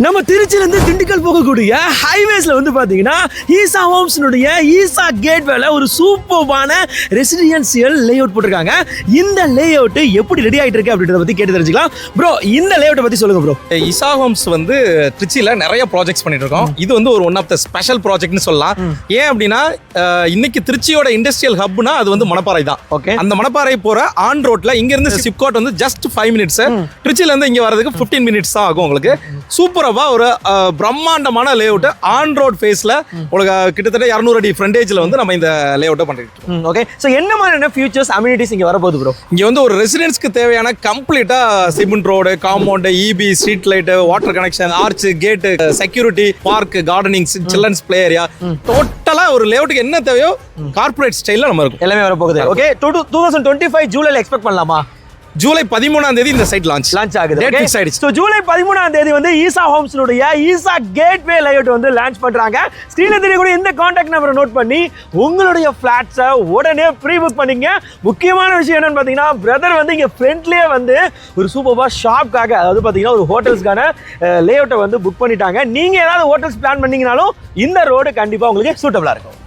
நம்ம திருச்சியிலேருந்து திண்டுக்கல் போகக்கூடிய ஹைவேஸ்ல வந்து பாத்தீங்கன்னா ஈசா ஹோம்ஸ்னுடைய ஈசா கேட்வேல ஒரு சூப்பர்பான ரெசிடென்சியல் லேஅவுட் போட்டிருக்காங்க. இந்த லேஅவுட் எப்படி ரெடி ஆயிட்டு இருக்கு அப்படின்றத பத்தி கேட்டு தெரிஞ்சுக்கலாம். ப்ரோ, இந்த லேஅவுட்டை பத்தி சொல்லுங்க ப்ரோ. ஈசா ஹோம்ஸ் வந்து திருச்சியில நிறைய ப்ராஜெக்ட்ஸ் பண்ணிட்டு இருக்கோம். இது வந்து ஒரு ஒன் ஆஃப் த ஸ்பெஷல் ப்ராஜெக்ட்னு சொல்லலாம். ஏன் அப்படின்னா இன்னைக்கு திருச்சியோட இண்டஸ்ட்ரியல் ஹப்னா அது வந்து மணப்பாறை தான். ஓகே, அந்த மணப்பாறை போற ஆன் ரோட்ல இங்க இருந்து சிப்காட் வந்து ஜஸ்ட் 5 மினிட்ஸ், திருச்சியில இருந்து இங்க வரதுக்கு 15 மினிட்ஸ் தான் ஆகும். உங்களுக்கு சூப்பரா ஒரு பிரம்மாண்டமான லேஅவுட் ஆன் ரோட் ஃபேஸ்ல உங்களுக்கு கிட்டத்தட்ட 200 அடி ஃப்ரண்டேஜ்ல வந்து நம்ம இந்த லேஅவுட்டை பண்ணிட்டு இருக்கோம். ஓகே, சோ என்ன மாதிரியான ஃபியூச்சர்ஸ் அம்யூனிட்டிஸ் இங்க வரப்போகுது ப்ரோ? இங்க வந்து ஒரு ரெசிடென்ஸ்க்கு தேவையான கம்ப்ளீட்டா cement road, compound, EB, street light, water connection, arch, gate, security, park, gardening, children's play area, டோட்டலா ஒரு லேஅவுட்டுக்கு என்ன தேவையோ கார்ப்பரேட் ஸ்டைல்ல நம்ம இருக்கும். எல்லாமே வரப்போகுது. ஓகே, 2025 ஜூலைல எக்ஸ்பெக்ட் பண்ணலாமா? ஜூலை 13ஆம் தேதி இந்த சைட் லான்ச் ஆகுது. டேட் ஃபிக்ஸ் ஆயிடுச்சு. சோ ஜூலை 13ஆம் தேதி வந்து ஈசா ஹோம்ஸ்னுடைய ஈசா கேட்வே லேஅவுட் வந்து லான்ச் பண்றாங்க. ஸ்கிரீன்ல தெரியக்கூடிய இந்த கான்டாக்ட் நம்பரை நோட் பண்ணி உங்களுடைய ஃபிளாட்ஸை உடனே ப்ரீ புக் பண்ணீங்க. முக்கியமான விஷயம் என்னன்னு பாத்தீங்கன்னா, பிரதர் வந்து இங்க ஃப்ரண்ட்லயே வந்து ஒரு சூப்பர்பா ஷாப்காக, அதாவது பாத்தீங்கன்னா ஒரு ஹோட்டல்ஸ்க்கான லேஅவுட்டை வந்து புக் பண்ணிட்டாங்க. நீங்க ஏதாவது ஹோட்டல்ஸ் பிளான் பண்ணீங்கனாலும் இந்த ரோடு கண்டிப்பா உங்களுக்கு சூட்டபிளா இருக்கும்.